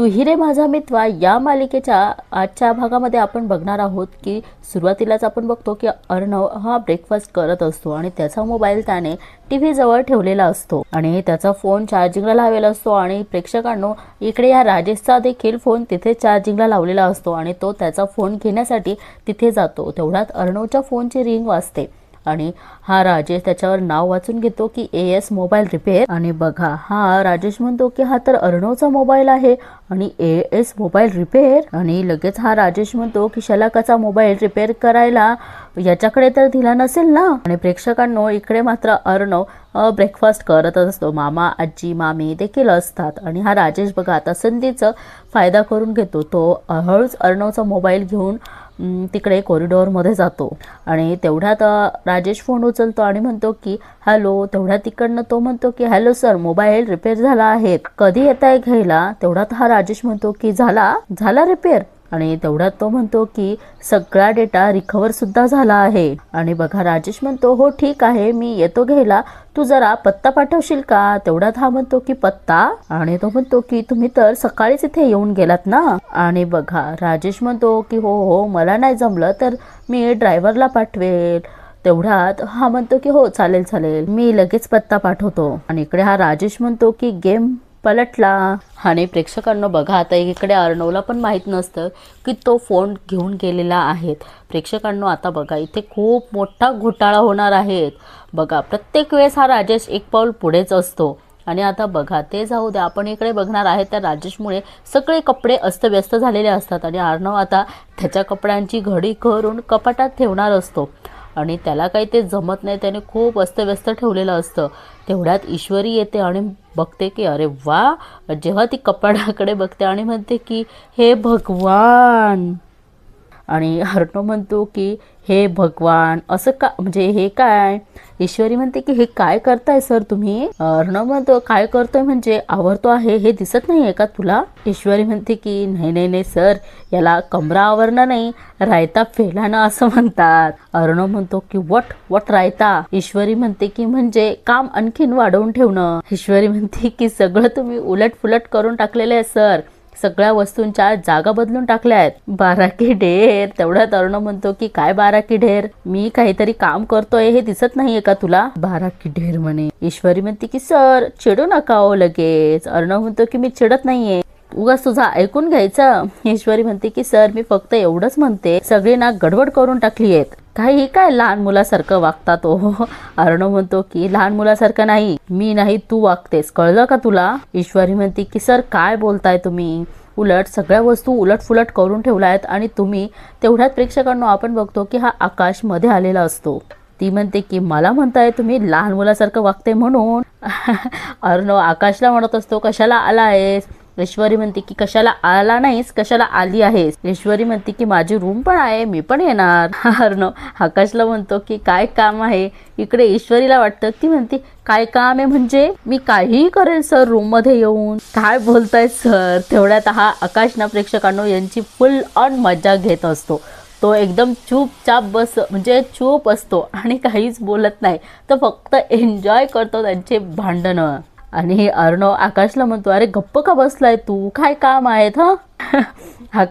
तू ही रे माझा मित्र या मालिकेच्या आजच्या भागामध्ये आपण बघणार आहोत की सुरुवातीलाच आपण बघतो की अर्णव हा ब्रेकफास्ट करत असतो आणि त्याचा मोबाईल त्याने टीव्ही जवळ ठेवलेला असतो आणि त्याचा फोन चार्जिंगला लावलेला असतो आणि प्रेक्षकांनो इकडे या राजेशचा देखील फोन तिथे चार्जिंगला लावलेला असतो आणि तो त्याचा फोन घेण्यासाठी तिथे जातो। तेवढ्यात अर्णवच्या फोनची रिंग वाजते आणि हा राजेश त्याच्यावर नाव वाचून घेतो की एएस मोबाईल रिपेअर आणि बघा हा राजेश म्हणतो की हा तर अर्णवचा मोबाईल आहे आणि एएस मोबाईल रिपेअर आणि लगेच हा राजेश म्हणतो की शलाकाचा मोबाईल रिपेअर करायला याच्याकडे तर दिला नसेल ना। आणि प्रेक्षकांनो इकडे मात्र अर्णव ब्रेकफास्ट करत असतो, मामा आजी मामी देखील असतात आणि हा राजेश बघा आता संधीचा फायदा करून घेतो। तो हळूच अर्णवचा मोबाईल घेऊन तिकडे कॉरिडॉरमध्ये जातो आणि तेवढ्यात राजेश फोन उचलतो आणि म्हणतो की हॅलो। तेवढ्यात तिकडनं तो म्हणतो की हॅलो सर, मोबाईल रिपेअर झाला आहे, कधी येत आहे घ्यायला। तेवढ्यात हा राजेश म्हणतो की झाला रिपेअर आणि तेवढ्यात तो म्हणतो की सगळा डेटा रिकवर सुद्धा झाला आहे आणि बघा राजेश म्हणतो हो ठीक आहे मी येतो घ्यायला, तू जरा पत्ता पाठवशील का। तेवढ्यात हा म्हणतो की पत्ता आणि तो म्हणतो की तुम्ही तर सकाळीच इथे येऊन गेलात ना। आणि बघा राजेश म्हणतो की हो हो मला नाही जमलं तर मी ड्रायव्हरला पाठवेल। तेवढ्यात हा म्हणतो की हो चालेल चालेल मी लगेच पत्ता पाठवतो आणि इकडे हा राजेश म्हणतो की गेम पलटला आणि प्रेक्षकांना बघा आता इकडे अर्णवला पण माहित नसतं की तो फोन घेऊन गेलेला आहे। प्रेक्षकांना आता बघा इथे खूप मोठा घोटाळा होणार आहे। बघा प्रत्येक वेळेस हा राजेश एक पाऊल पुढेच असतो आणि आता बघा ते जाऊ द्या, आपण इकडे बघणार आहे त्या राजेशमुळे सगळे कपडे अस्तव्यस्त झालेले असतात आणि अर्णव आता त्याच्या कपड्यांची घडी करून कपाटात ठेवणार असतो आणि त्याला काही ते जमत नाही, त्याने खूप अस्तव्यस्त ठेवलेलं असतं। तेवढ्यात ईश्वरी येते आणि बघते की अरे वा, जेव्हा ती कपाडाकडे बघते आणि म्हणते की हे भगवान आणि अर्णव म्हणतो की हे भगवान असं का, म्हणजे हे काय। ईश्वरी म्हणते की हे काय करताय सर तुम्ही। अर्णव म्हणतो काय करतोय म्हणजे आवरतो आहे, हे दिसत नाहीये का तुला। ईश्वरी म्हणते की नाही नाही नाही सर, याला कमरा आवरणं नाही रायता फेलानं असं म्हणतात। अर्णव म्हणतो की वट रायता। ईश्वरी म्हणते की म्हणजे काम आणखीन वाढवून ठेवणं। ईश्वरी म्हणते की सगळं तुम्ही उलट पुलट करून टाकलेलं आहे सर, सगळ्या वस्तूंच्या जागा बदलून टाकल्या आहेत। 12 की ढेर। तेवढ्यात अर्णव म्हणतो की काय 12 की ढेर, मी काहीतरी काम करतोय हे दिसत नाहीये का तुला। 12 की ढेर म्हणे। ईश्वरी म्हणते की सर चिडू नका हो लगेच। अर्णव म्हणतो की मी चिडत नाहीये, उगाच तुझा ऐकून घ्यायचं। ईश्वरी म्हणते की सर मी फक्त एवढंच म्हणते, सगळी ना गडबड करून टाकली आहेत, काही काय लहान मुलासारखं वागता तो। अर्णव म्हणतो की लहान मुलासारखं नाही, मी नाही तू वागतेस, कळलं का तुला। ईश्वरी म्हणते की सर काय बोलताय तुम्ही, उलट सगळ्या वस्तू उलटफुलट करून ठेवल्या आहेत आणि तुम्ही। तेवढ्यात प्रेक्षकांना आपण बघतो की हा आकाश मध्ये आलेला असतो। ती म्हणते की मला म्हणताय तुम्ही लहान मुलासारखं वागते म्हणून। अर्णव आकाशला म्हणत असतो कशाला आला आहेस। ईश्वरी म्हणते की कशाला आला नाहीस, कशाला आली आहेस। ईश्वरी म्हणते की माझी रूम पण आहे, मी पण येणार। अर्णव आकाशला म्हणतो की काय काम आहे। इकडे ईश्वरीला वाटतं, ती म्हणते काय काम आहे म्हणजे मी काहीही करेल सर रूम मध्ये येऊन, काय बोलताय सर। तेवढ्यात हा आकाश ना प्रेक्षकांनो यांची फुल ऑन मजा घेत असतो। तो एकदम चूपचाप म्हणजे चूप असतो आणि काहीच बोलत नाही, तो फक्त एन्जॉय करतो त्यांचे भांडणं। आणि अर्णव आकाशला म्हणतो अरे गप्प का बसलाय तू, काय काम आहेत हा।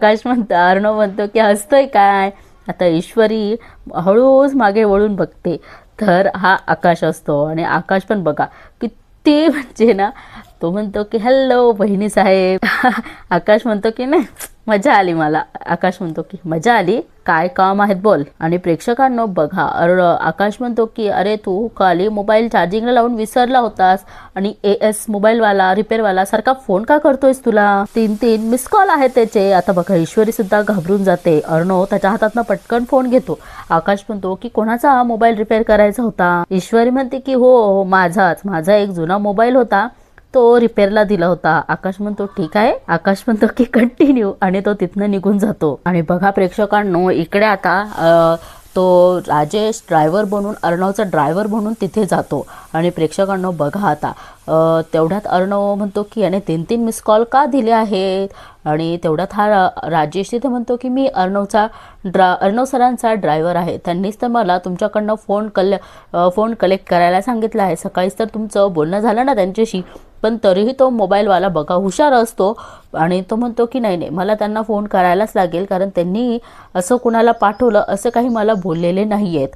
अर्णव म्हणतो की हसतोय काय। आता ईश्वरी हळूच मागे वळून बघते तर हा आकाश असतो आणि आकाश पण बघा किती म्हणजे ना, तो म्हणतो की हॅलो बहिणी साहेब। आकाश म्हणतो की नाही मजा आली मला। आकाश म्हणतो की मजा आली, काय काम आहेत बोल। आणि प्रेक्षकांनो बघा आकाश म्हणतो की अरे तू काली मोबाईल चार्जिंगला लावून विसरला होतास आणि एएस मोबाईल वाला रिपेअर वाला सारखा फोन का करतोयस, तुला 3 मिस कॉल आहेत त्याचे। आता बघा ईश्वरी सुद्धा घाबरून जाते। अर्णव त्याच्या हातातनं पटकन फोन घेतो। आकाश म्हणतो की कोणाचा मोबाईल रिपेअर करायचा होता। ईश्वरी म्हणते की हो माझाच, माझा एक जुना मोबाईल होता, तो रिपेअरला दिला होता। आकाश म्हणतो ठीक आहे। आकाश म्हणतो की कंटिन्यू आणि तो तिथनं निघून जातो। आणि बघा प्रेक्षकांनो इकडे आता तो राजेश ड्रायव्हर बनून अर्णवचा ड्रायव्हर बनून तिथे जातो आणि प्रेक्षकांनो बघा आता तेवढ्यात अर्णव म्हणतो की याने 3 मिस कॉल का दिले आहेत आणि तेवढ्यात हा राजेश तिथे म्हणतो की मी अर्णव सरांचा ड्रायव्हर आहे, त्यांनीच तर मला तुमच्याकडनं फोन कलेक्ट करायला सांगितलं आहे। सकाळीच तर तुमचं बोलणं झालं ना त्यांच्याशी, पण तरीही तो मोबाईलवाला बघा हुशार असतो आणि तो म्हणतो की नाही नाही, मला त्यांना फोन करायलाच लागेल, कारण त्यांनी असं कुणाला पाठवलं असं काही मला बोललेले नाही आहेत.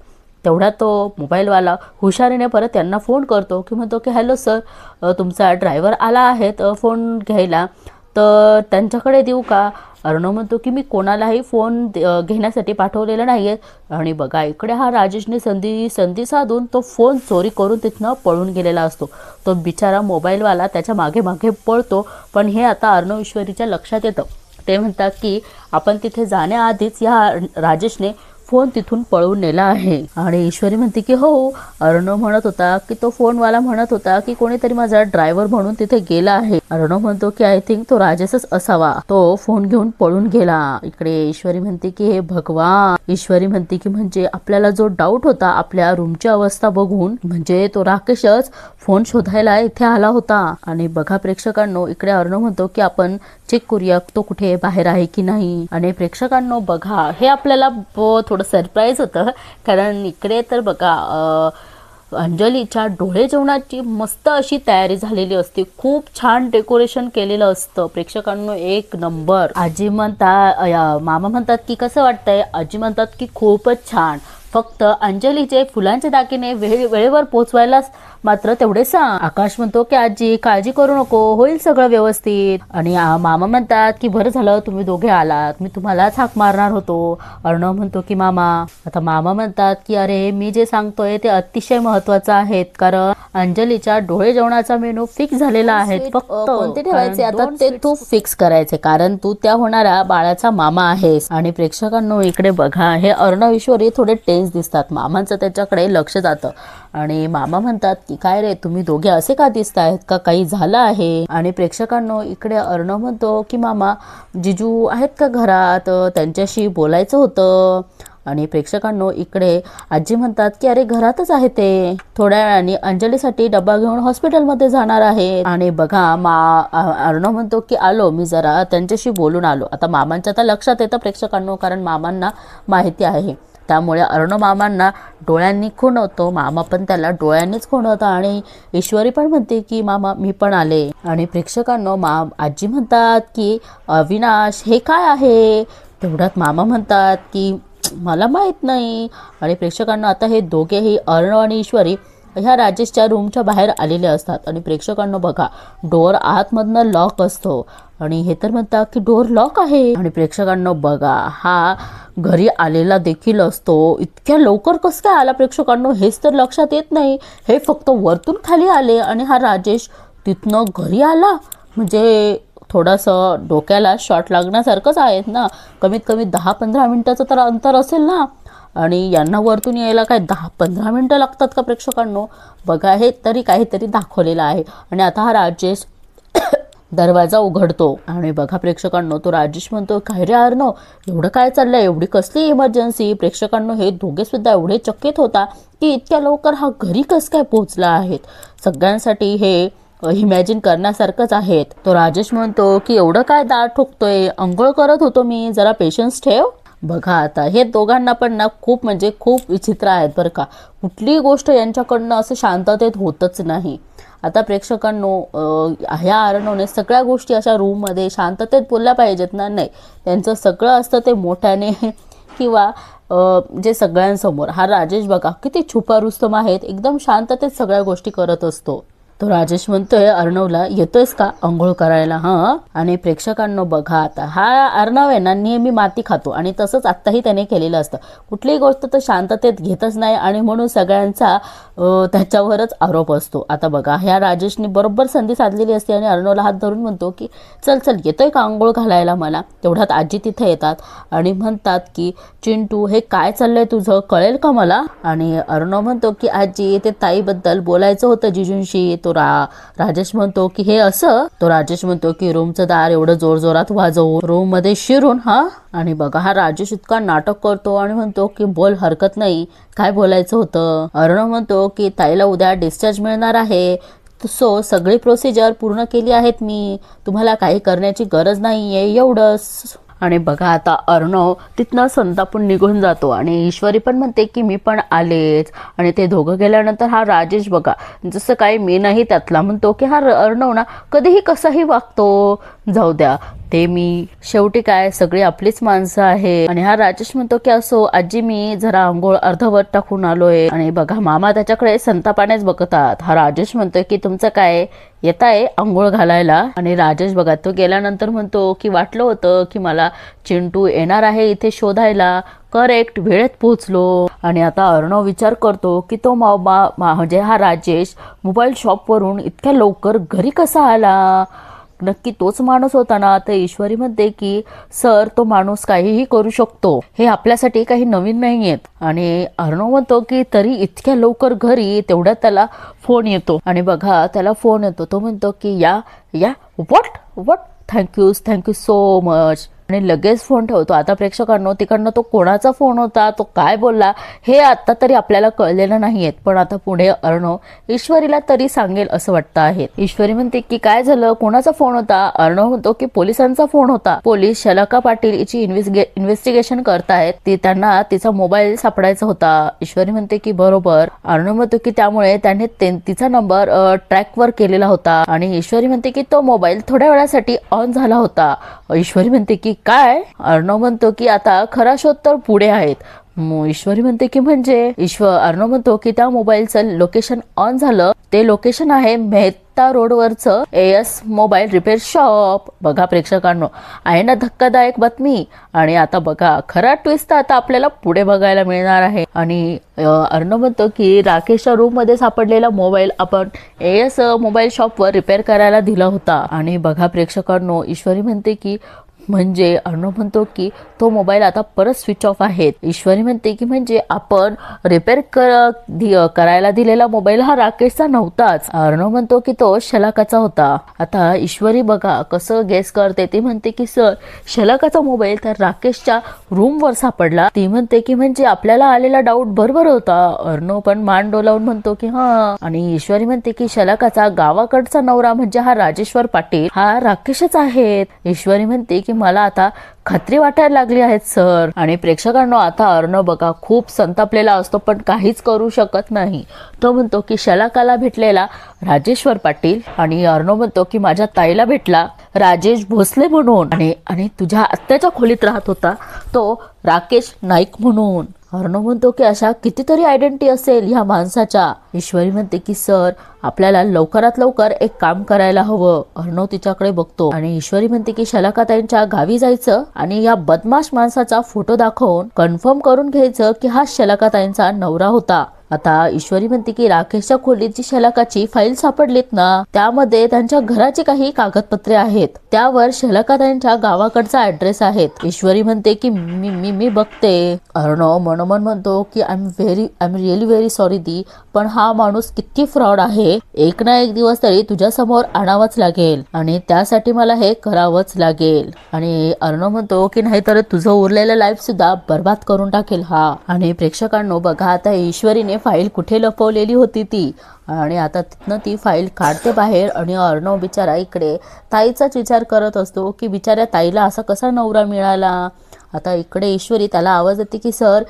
तेवढा तो मोबाईलवाला हुशारीने परत त्यांना फोन करतो की म्हणतो की हॅलो सर, तुमचा ड्रायव्हर आला आहे फोन घ्यायला, तर त्यांच्याकडे देऊ का. अर्णव म्हणतो की मी कोणालाही फोन घेण्यासाठी पाठवलेला नाही आहे. आणि बघा इकडे हा राजेशने संधी साधून तो फोन चोरी करून तिथनं पळून गेलेला असतो. तो बिचारा मोबाईलवाला त्याच्या मागे मागे पळतो, पण हे आता अर्णव ईश्वरीच्या लक्षात येतं. ते म्हणतात की आपण तिथे जाण्याआधीच या राजेशने फोन तिथून पळवून नेला आहे. आणि ईश्वरी म्हणते की हो, अर्णव म्हणत होता की तो फोनवाला म्हणत होता की कोणीतरी माझा ड्रायव्हर म्हणून तिथे गेला आहे. अर्णव म्हणतो की आय थिंक तो राजेशच असावा, तो फोन घेऊन पळून गेला. इकडे ईश्वरी म्हणते की हे भगवान. ईश्वरी म्हणते की म्हणजे आपल्याला जो डाऊट होता आपल्या रूमची अवस्था बघून, म्हणजे तो राकेशच फोन शोधायला इथे आला होता. आणि बघा प्रेक्षकांनो, इकडे अर्णव म्हणतो की आपण चेक करूया तो कुठे बाहेर आहे की नाही. आणि प्रेक्षकांनो बघा, हे आपल्याला थोडं सरप्राईज होतं, कारण इकडे तर बघा अंजलीच्या डोळे जेवणाची मस्त अशी तयारी झालेली असते. खूप छान डेकोरेशन केलेलं असतं प्रेक्षकांनो, एक नंबर. आजी म्हणतात, मामा म्हणतात की कसं वाटतंय, आजी म्हणतात की खूपच छान, फक्त अंजलीचे फुलांचे दागिने वेळेवर पोचवायलाच मात्र तेवढे सांग. आकाश म्हणतो की आजी काळजी करू नको, होईल सगळं व्यवस्थित. आणि मामा म्हणतात की बरं झालं तुम्ही दोघे आलात, मी तुम्हालाच हाक मारणार होतो. अर्णव म्हणतो की मामा, आता मामा म्हणतात की अरे मी जे सांगतोय ते अतिशय महत्वाचं आहे, कारण अंजलीच्या डोळे जेवणाचा मेनू फिक्स झालेला आहे, फक्त कोणते ठेवायचे आता ते तू फिक्स करायचे, कारण तू त्या होणाऱ्या बाळाचा मामा आहेस. आणि प्रेक्षकांनो इकडे बघा, हे अर्णव ईश्वरी थोडे टेन्स दिसतात. मामांचं त्याच्याकडे लक्ष जातं आणि मामा म्हणतात की काय रे तुम्ही दोघे असे का दिसतायत, का काही झालं आहे. आणि प्रेक्षकांनो इकडे अर्णव म्हणतो की मामा जिजू आहेत का घरात, त्यांच्याशी बोलायचं होतं. आणि प्रेक्षकांनो इकडे आजी म्हणतात की अरे घरातच आहे, ते थोड्या वेळाने अंजलीसाठी डब्बा घेऊन हॉस्पिटलमध्ये जाणार आहे. आणि बघा अर्णव म्हणतो की आलो, मी जरा त्यांच्याशी बोलून आलो. आता मामांच्या आता लक्षात येतं प्रेक्षकांनो, कारण मामांना माहिती आहे, त्यामुळे अर्णव मामांना डोळ्यांनी खुणवतो. मामा पण त्याला डोळ्यांनीच खुणवतो. आणि ईश्वरी पण म्हणते की मामा मी पण आले. आणि प्रेक्षकांनो आजी म्हणतात की अविनाश हे काय आहे. तेवढ्यात मामा म्हणतात की मला माहित नाही. आणि प्रेक्षकांना आता हे दोघेही अर्णव आणि ईश्वरी ह्या राजेशच्या रूमच्या बाहेर आलेले असतात. आणि प्रेक्षकांना बघा डोअर आतमधनं लॉक असतो आणि हे तर म्हणतात की डोअर लॉक आहे. आणि प्रेक्षकांना बघा हा घरी आलेला देखील असतो. इतक्या लवकर कसं काय आला प्रेक्षकांना हेच तर लक्षात येत नाही. हे फक्त वरतून खाली आले आणि हा राजेश तिथनं घरी आला, म्हणजे थोडंसं डोक्याला शॉट लागण्यासारखंच आहेत ना. कमीत कमी 10-15 मिनिटाचं तर अंतर असेल ना, आणि यांना वरतून यायला काय 10-15 मिनिटं लागतात का प्रेक्षकांनो. बघा हे तरी काहीतरी दाखवलेलं आहे. आणि आता हा राजेश दरवाजा उघडतो आणि बघा प्रेक्षकांनो तो राजेश म्हणतो काय रे अर्णव एवढं काय चाललंय, एवढी कसली इमर्जन्सी. प्रेक्षकांनो हे दोघे सुद्धा एवढे चकित होता की इतक्या लवकर हा घरी कसं काय पोहोचला आहेत. सगळ्यांसाठी हे इमॅजिन करण्यासारखंच आहेत. तो राजेश म्हणतो की एवढं काय दार ठोकतोय, अंघोळ करत होतो मी, जरा पेशन्स ठेव. बघा आता हे दोघांना पण ना खूप म्हणजे खूप विचित्र आहेत बरं का. कुठलीही गोष्ट यांच्याकडनं असं शांततेत होतच नाही. आता प्रेक्षकांनो ह्या अर्णवने सगळ्या गोष्टी अशा रूममध्ये शांततेत बोलल्या पाहिजेत ना, नाही त्यांचं सगळं असतं ते मोठ्याने किंवा जे सगळ्यांसमोर. हा राजेश बघा किती छुपा रुस्तम आहेत, एकदम शांततेत सगळ्या गोष्टी करत असतो. तो राजेश म्हणतोय अर्णवला येतोयस का अंघोळ करायला. हां. आणि प्रेक्षकांनो बघा आता हा अर्णव आहे ना नेहमी माती खातो आणि तसंच आत्ताही त्याने केलेलं असतं. कुठलीही गोष्ट तर शांततेत घेतच नाही आणि म्हणून सगळ्यांचा त्याच्यावरच आरोप असतो. आता बघा ह्या राजेशने बरोबर संधी साधलेली असते आणि अर्णवला हात धरून म्हणतो की चल चल येतोय का अंघोळ घालायला मला. तेवढ्यात आजी तिथे येतात आणि म्हणतात की चिंटू हे काय चाललंय तुझं, कळेल का मला. आणि अर्णव म्हणतो की आजी ते ताईबद्दल बोलायचं होतं जिजूंशी. तो राजेश म्हणतो की हे असं. तो राजेश म्हणतो की रूमचं दार एवढं जोरजोरात वाजवून रूम मध्ये शिरून. हा. आणि बघा हा राजेश इतका नाटक करतो आणि म्हणतो की बोल हरकत नाही, काय बोलायचं होतं. अर्णव म्हणतो की ताईला उद्या डिस्चार्ज मिळणार आहे, सो सगळी प्रोसिजर पूर्ण केली आहेत मी, तुम्हाला काही करण्याची गरज नाहीये एवढंच. आणि बघा आता अर्णव तिथनं संतापून निघून जातो आणि ईश्वरी पण म्हणते की मी पण आलेच. आणि ते दोघं गेल्यानंतर हा राजेश बघा जसं काही मी नाही त्यातला म्हणतो की हा अर्णव ना कधीही कसाही वागतो, जाऊ द्या ते मी शेवटी काय सगळी आपलीच माणसं आहे. आणि हा राजेश म्हणतो की असो आजी मी जरा अंघोळ अर्धवट टाकून आलोय. आणि बघा मामा त्याच्याकडे संतापानेच बघतात. हा राजेश म्हणतोय की तुमचं काय येत आहे अंघोळ घालायला. आणि राजेश बघा तो गेल्यानंतर म्हणतो की वाटलं होतं की मला चिंटू येणार आहे इथे शोधायला, करेक्ट वेळेत पोहोचलो. आणि आता अर्णव विचार करतो की तो म्हणजे हा राजेश मोबाईल शॉपवरून इतक्या लवकर घरी कसा आला, नक्की तोच माणूस होता ना. तर ईश्वरी म्हणते की सर तो माणूस काहीही करू शकतो, हे आपल्यासाठी काही नवीन नाहीयेत. आणि अर्णव म्हणतो की तरी इतक्या लवकर घरी, तेवढ्यात त्याला फोन येतो. आणि बघा त्याला फोन येतो, तो म्हणतो की या या व्हॉट थँक्यू सो मच. आणि लगेच फोन ठेवतो. आता प्रेक्षकांनो तिकडनं तो कोणाचा फोन होता, तो काय बोलला हे आता तरी आपल्याला कळलेलं नाहीये. पण आता पुढे अर्णव ईश्वरीला तरी सांगेल असं वाटतं आहे. ईश्वरी म्हणते की काय झालं, कोणाचा फोन होता. अर्णव म्हणतो की पोलिसांचा फोन होता. पोलीस शलाका पाटील हिची इन्व्हेस्टिगेशन करतायत, ती त्यांना तिचा मोबाईल सापडायचा होता. ईश्वरी म्हणते की बरोबर. अर्णव म्हणतो की त्यामुळे त्याने तिचा नंबर ट्रॅकवर केलेला होता. आणि ईश्वरी म्हणते की तो मोबाईल थोड्या वेळासाठी ऑन झाला होता. ईश्वरी म्हणते की काय. अर्णव म्हणतो की आता खरा शोध तर पुढे आहेत. ईश्वरी म्हणते की म्हणजे अर्णव म्हणतो की त्या मोबाईलचं लोकेशन ऑन झालं, ते लोकेशन आहे मेहता रोडवरचं AS मोबाईल रिपेअर शॉप. बघा प्रेक्षकांनो आहे ना धक्कादायक बातमी. आणि आता बघा खरा ट्विस्ट आता आपल्याला पुढे बघायला मिळणार आहे. आणि अर्णव म्हणतो की राकेशच्या रूम मध्ये सापडलेला मोबाईल आपण AS मोबाईल शॉपवर रिपेअर करायला दिला होता. आणि बघा प्रेक्षकांनो ईश्वरी म्हणते की म्हणजे अर्णव म्हणतो की तो मोबाईल आता परत स्विच ऑफ आहे. ईश्वरी म्हणते की म्हणजे आपण रिपेअर करायला दिलेला मोबाईल हा राकेशचा नव्हताच. अर्णव म्हणतो की तो शलाकाचा होता. आता ईश्वरी बघा कसं गेस करते. ती म्हणते की सर शलाकाचा मोबाईल तर राकेशच्या रूमवर सापडला. ती म्हणते की म्हणजे आपल्याला आलेला डाऊट बरोबर होता. अर्णव पण मान डोलावून म्हणतो की हा. आणि ईश्वरी म्हणते की शलाकाचा गावाकडचा नवरा म्हणजे हा राजेश्वर पाटील हा राकेशच आहेत. ईश्वरी म्हणते की मला आता खात्री वाटायला लागली आहेत सर. आणि प्रेक्षकांनो आता अर्णव बघा खूप संतापलेला असतो पण काहीच करू शकत नाही. तो म्हणतो की शलाकाला भेटलेला राजेश्वर पाटील. आणि अर्णव म्हणतो की माझ्या ताईला भेटला राजेश भोसले म्हणून. आणि तुझ्या आत्याच्या खोलीत राहत होता तो राकेश नाईक म्हणून. अर्णव म्हणतो की अशा कितीतरी आयडेंटिटी असेल ह्या माणसाच्या. ईश्वरी म्हणते की सर आपल्याला लवकरात लवकर एक काम करायला हवं. अर्णव तिच्याकडे बघतो आणि ईश्वरी म्हणते की शलाकाताईंच्या गावी जायचं आणि या बदमाश माणसाचा फोटो दाखवून कन्फर्म करून घ्यायचं की हा शलाकाताईंचा नवरा होता. आता ईश्वरी म्हणते की राकेशच्या खोलीत जी शलाकाची फाईल सापडलीत ना त्यामध्ये त्यांच्या घराची काही कागदपत्रे आहेत, त्यावर शलाकाताईंच्या गावाकडचा ऍड्रेस आहेत. ईश्वरी म्हणते की मी बघते. अर्णव मनोमन म्हणतो की I am really very sorry दी, पण हा माणूस किती फ्रॉड आहे. एक ना एक दिवस तरी तुझ्या समोर आणावंच लागेल आणि त्यासाठी मला हे करावंच लागेल. आणि अर्णव म्हणतो की नाहीतर तुझं उरलेलं लाईफ सुद्धा बर्बाद करून टाकेल हा. आणि प्रेक्षकांनो बघा आता ईश्वरीने फाईल कुठे लपवलेली होती ती, आणि आता तिथनं ती फाईल काढते बाहेर. आणि अर्णव बिचारा इकडे ताईचाच विचार करत असतो की बिचाऱ्या ताईला असा कसा नवरा मिळाला. आता इकडे ईश्वरी त्याला आवाज येते की सर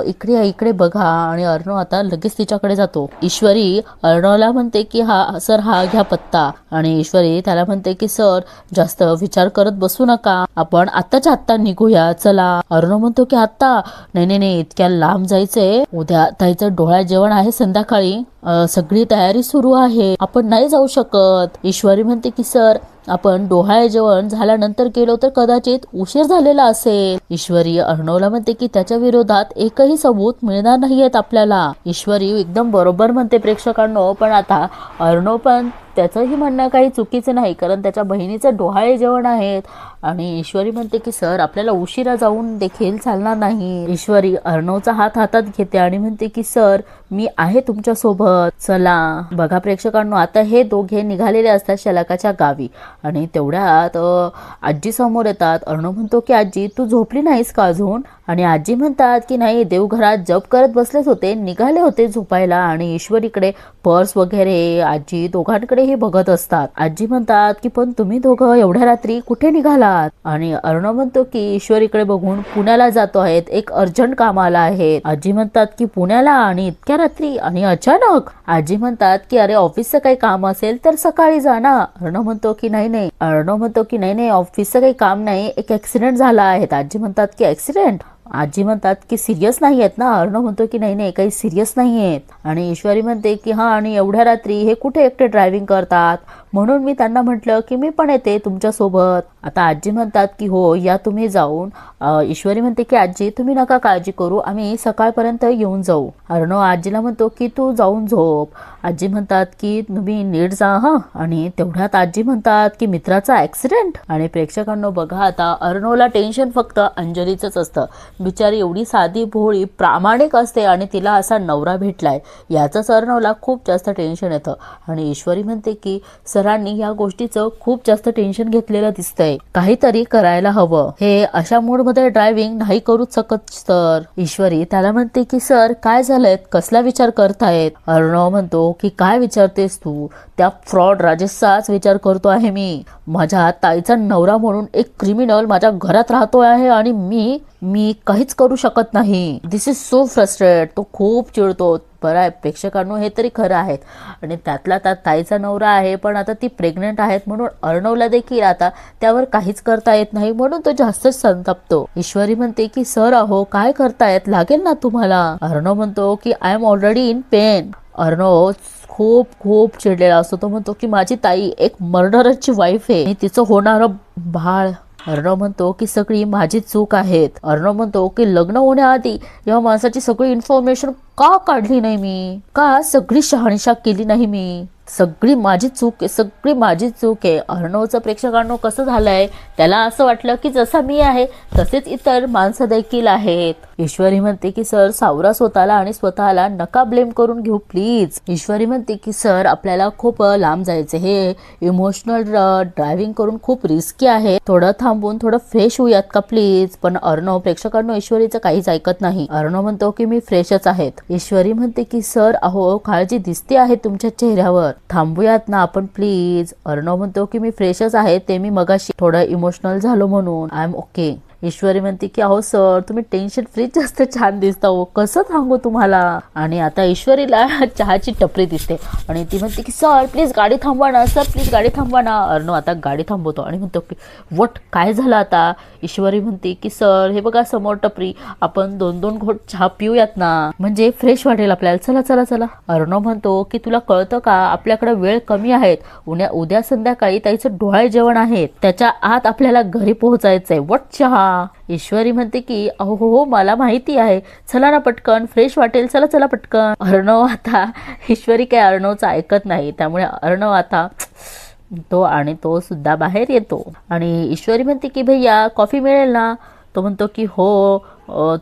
इकडे बघा. आणि अर्णव आता लगेच तिच्याकडे जातो. ईश्वरी अर्णवला म्हणते की सर हा घ्या पत्ता. आणि ईश्वरी त्याला म्हणते की सर जास्त विचार करत बसू नका, आपण आत्ताच्या आत्ता निघूया चला. अर्णव म्हणतो की आत्ता नाही इतक्या लांब जायचंय, उद्या ताईचं डोळ्या जेवण आहे संध्याकाळी, सगळी तयारी सुरू आहे, आपण नाही जाऊ शकत. ईश्वरी म्हणते की सर आपण डोहाळे जेवण झाल्यानंतर गेलो तर कदाचित उशीर झालेला असेल. ईश्वरी अर्णवला म्हणते की त्याच्या विरोधात एकही सबूत मिळणार नाहीयेत आपल्याला. ईश्वरी एकदम बरोबर म्हणते प्रेक्षकांनो, पण आता अर्णव पण त्याचंही म्हणणं काही चुकीचं नाही, कारण त्याच्या बहिणीचं डोहाळे जेवण आहेत. आणि ईश्वरी म्हणते की सर आपल्याला उशिरा जाऊन देखील चालणार नाही. ईश्वरी अर्णवचा हात हातात घेते आणि म्हणते की सर मी आहे तुमच्या सोबत चला. बघा प्रेक्षकांनो आता हे दोघे निघालेले असतात शलाकाच्या गावी. आणि तेवढ्यात आजी समोर येतात. अर्णव म्हणतो की आजी तू झोपली नाहीस का अजून. आणि आजी म्हणतात की नाही देवघरात जप करत बसलेच होते, निघाले होते झोपायला. आणि ईश्वरीकडे पर्स वगैरे आजी दोघांकडेही हे बघत असतात. आजी म्हणतात की पण तुम्ही दोघं एवढ्या रात्री कुठे निघालात? आणि अर्णव म्हणतो की ईश्वरीकडे बघून पुण्याला जातो आहेत, एक अर्जंट काम आला आहे. आजी म्हणतात की पुण्याला आणि इतक्या रात्री आणि अचानक? आजी म्हणतात की अरे ऑफिसचं काही काम असेल तर सकाळी जा ना. अर्णव म्हणतो की नाही ऑफिसचं काही काम नाही, एक ऍक्सिडेंट झाला आहे. आजी म्हणतात की ऍक्सिडेंट? आजी म्हणतात की सिरियस नाही आहेत ना? अर्णव म्हणतो की नाही काही सिरियस नाही आहेत. आणि ईश्वरी म्हणते की हा आणि एवढ्या रात्री हे कुठे एकटे ड्रायव्हिंग करतात, म्हणून मी त्यांना म्हटलं की मी पण येते तुमच्या सोबत. आता आजी म्हणतात की हो या तुम्ही जाऊन. ईश्वरी म्हणते की आजी तुम्ही नका काळजी करू, आम्ही सकाळपर्यंत येऊन जाऊ. अर्णव आजीला म्हणतो की तू जाऊन झोप. आजी म्हणतात की तुम्ही नीट जा हा. आणि तेवढ्यात आजी म्हणतात की मित्राचा ऍक्सिडेंट. आणि प्रेक्षकांनो बघा आता अर्णवला टेन्शन फक्त अंजलीचंच असतं. बिचारी एवढी साधी भोळी प्रामाणिक असते आणि तिला असा नवरा भेटलाय याचंच अर्णवला खूप जास्त टेन्शन येतं. आणि ईश्वरी म्हणते की सरांनी या गोष्टीचं खूप जास्त टेन्शन घेतलेलं दिसतंय, काहीतरी करायला हवं, हे अशा मूड मध्ये ड्रायव्हिंग नाही करूच शकत सर. ईश्वरी त्याला म्हणते की सर काय झालंय, कसला विचार करतायत? अर्णव म्हणतो की काय विचारतेस तू, त्या फ्रॉड राजेशचाच विचार करतो आहे मी. माझ्या ताईचा नवरा म्हणून एक क्रिमिनल माझ्या घरात राहतो आहे आणि मी काहीच करू शकत नाही. दिस इज सो फ्रस्ट्रेट. तो खूप चिडतो. बरं आहे प्रेक्षकांनो, हे तरी खरं आहे. आणि त्यातला त्यात ताईचा नवरा आहे, पण आता ती प्रेग्नेंट आहेत म्हणून अर्णवला देखील आता त्यावर काहीच करता येत नाही, म्हणून तो जास्तच संतापतो. ईश्वरी म्हणते की सर अहो काय करतायत, लागेल ना तुम्हाला? अर्णव म्हणतो की I am already in pain. Arnav खूप चिडलेला असतो. तो म्हणतो की माझी ताई एक मर्डरची वाईफ आहे आणि तिचं होणारं बाळ. अर्णव म्हणतो की सगळी माझी चूक आहेत. अर्णव म्हणतो की लग्न होण्याआधी या माणसाची सगळी इन्फॉर्मेशन का काढली नाही मी, का सगळी शहानिशा केली नाही मी, सगळी माझी चूक आहे. अर्णवचं प्रेक्षकांनो कसं झालंय, त्याला असं वाटलं की जसा मी आहे तसेच इतर माणसं देखील आहेत. ईश्वरी म्हणते की सर सावरा स्वतःला आणि स्वतःला नका ब्लेम करून घेऊ प्लीज. ईश्वरी म्हणते की सर आपल्याला खूप लांब जायचे, हे इमोशनल ड्रायव्हिंग करून खूप रिस्की आहे, थोडं थांबून थोडं फ्रेश होऊयात का प्लीज. पण अर्णव प्रेक्षकांनो ईश्वरीचं काहीच ऐकत नाही. अर्णव म्हणतो की मी फ्रेशच आहेत. ईश्वरी म्हणते की सर अहो काळजी दिसते आहे तुमच्या चेहऱ्यावर, थांबूयात ना आपण प्लीज. अर्णव म्हणतो की मी फ्रेशच आहे, ते मी मगाशी थोडं इमोशनल झालो म्हणून, आय एम ओके. ईश्वरी म्हणते की अहो सर तुम्ही टेन्शन फ्री जास्त छान दिसता हो, कसं सांगू तुम्हाला. आणि आता ईश्वरीला चहाची टपरी दिसते आणि ती म्हणते की सर प्लीज गाडी थांबवा ना, सर प्लीज गाडी थांबवा ना. अर्णव आता गाडी थांबवतो आणि म्हणतो की वट काय झालं आता. ईश्वरी म्हणते की सर हे बघा समोर टपरी, आपण 2-2 घोट चहा पिऊयात ना, म्हणजे फ्रेश वाटेल आपल्याला, चला चला चला. अर्णव म्हणतो की तुला कळतं का आपल्याकडे वेळ कमी आहेत, उद्या संध्याकाळी ताईचं डोहाळे जेवण आहे, त्याच्या आत आपल्याला घरी पोहोचायचंय, वट चहा. ईश्वरी म्हणते की अहो हो मला माहिती आहे, चला ना पटकन फ्रेश वाटेल, चला चला पटकन. अर्णव आता ईश्वरी काय अर्णवचं ऐकत नाही, त्यामुळे अर्णव आता तो सुद्धा बाहेर येतो. आणि ईश्वरी म्हणते की भैया कॉफी मिळेल ना. तो म्हणतो की हो.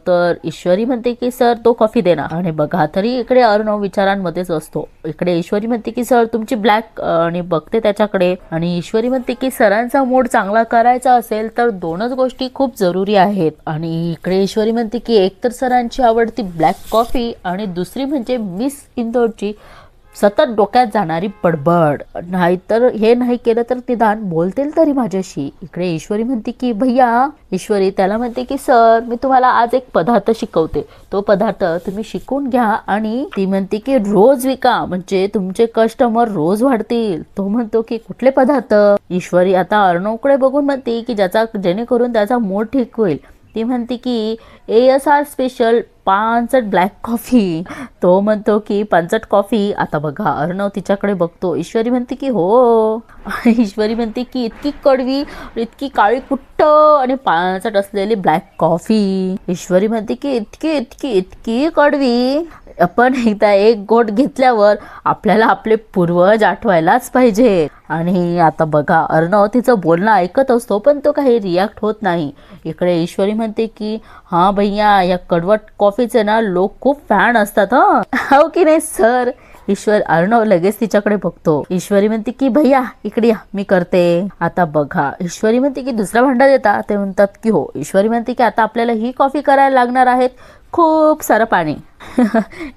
तर ईश्वरी म्हणते की सर तो कॉफी दे ना. आणि बघा तरी इकडे अर्णव विचारांमध्येच असतो. इकडे ईश्वरी म्हणते की सर तुमची ब्लॅक, आणि बघते त्याच्याकडे. आणि ईश्वरी म्हणते की सरांचा मूड चांगला करायचा असेल तर 2च गोष्टी खूप जरुरी आहेत. आणि इकडे ईश्वरी म्हणते की एक तर सरांची आवडती ब्लॅक कॉफी आणि दुसरी म्हणजे मिस इंदोरची सतत डोक्यात जाणारी बडबड, नाहीतर हे नाही केलं तर निदान बोलतील तरी माझ्याशी. इकडे ईश्वरी म्हणते की भैया, ईश्वरी त्याला म्हणते की सर मी तुम्हाला आज एक पदार्थ शिकवते, तो पदार्थ तुम्ही शिकून घ्या आणि ती म्हणते की रोज विका, म्हणजे तुमचे कस्टमर रोज वाढतील. तो म्हणतो की कुठले पदार्थ. ईश्वरी आता अर्णवकडे बघून म्हणते की जेणेकरून त्याचा मूड ठीक होईल. ती म्हणते की ASR स्पेशल 5 ब्लॅक कॉफी. तो म्हणतो की 5 कॉफी. आता बघा अर्णव तिच्याकडे बघतो. ईश्वरी म्हणते की हो. ईश्वरी म्हणते की इतकी कडवी, इतकी काळी कुट्ट आणि 5 असलेली ब्लॅक कॉफी. ईश्वरी म्हणते की इतकी इतकी इतकी कडवी, आपण एकदा एक घोट घेतल्यावर आपल्याला आपले पूर्वज आठवायलाच पाहिजे. आणि आता बघा अर्णव तिचं बोलणं ऐकत असतो पण तो काही रिॲक्ट होत नाही. इकडे ईश्वरी म्हणते की हा भैया या कडवट कॉफीचे ना लोक खूप फॅन असतात हो की नाही सर. अर्णव लगेच तिच्याकडे बघतो. ईश्वरी म्हणते की भैया इकडे या, मी करते. आता बघा ईश्वरी म्हणते की दुसरा भांडा देता. ते म्हणतात की हो. ईश्वरी म्हणते की आता आपल्याला ही कॉफी करायला लागणार आहेत खूप सारं पाणी.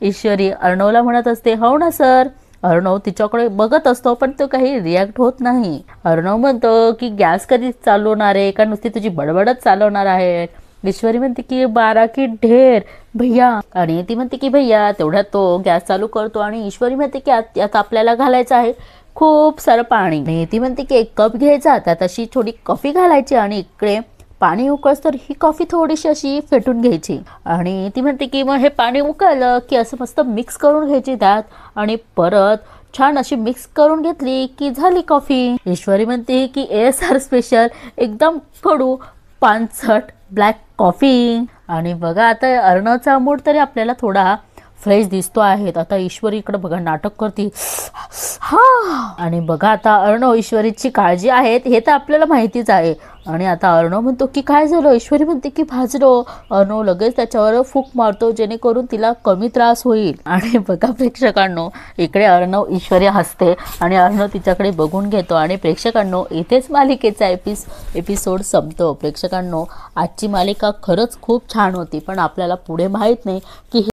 ईश्वरी अर्णवला म्हणत असते हो ना सर. अर्णव तिच्याकडे बघत असतो पण तो काही रिॲक्ट होत नाही. अर्णव म्हणतो की गॅस कधी चालवणार आहे का नुसती तुझी बडबडच चालवणार आहे. ईश्वरी म्हणते की 12 की ढेर भैया, आणि ती म्हणते की भैया. तेवढ्यात तो गॅस चालू करतो आणि ईश्वरी म्हणते की आता आपल्याला घालायचं आहे खूप सारं पाणी. आणि ती म्हणते की 1 कप घ्यायचा, त्यात अशी थोडी कॉफी घालायची आणि इकडे पाणी उकळस तर ही कॉफी थोडीशी अशी फेटून घ्यायची. आणि ती म्हणते की मग हे पाणी उकळलं की असं मस्त मिक्स करून घ्यायची त्यात, आणि परत छान अशी मिक्स करून घेतली की झाली कॉफी. ईश्वरी म्हणते की ASR स्पेशल एकदम कडू पानसट ब्लॅक कॉफी. आणि बघा आता अर्णवचा मूड तरी आपल्याला थोडा फ्रेश दिसतो आहे. आता ईश्वरी इकडे बघा नाटक करते हा, आणि बघा आता अर्णव ईश्वरीची काळजी आहे हे तर आपल्याला माहितीच आहे. आणि आता अर्णव म्हणतो की काय झालं. ईश्वरी म्हणते की भाजलो. अर्णव लगेच त्याच्यावर फूक मारतो जेणेकरून तिला कमी त्रास होईल. आणि बघा प्रेक्षकांनो, इकडे अर्णव ईश्वरी हसते आणि अर्णव तिच्याकडे बघून घेतो. आणि प्रेक्षकांनो, इथेच मालिकेचा एपिसोड संपतो. प्रेक्षकांनो, आजची मालिका खरंच खूप छान होती, पण आपल्याला पुढे माहीत नाही की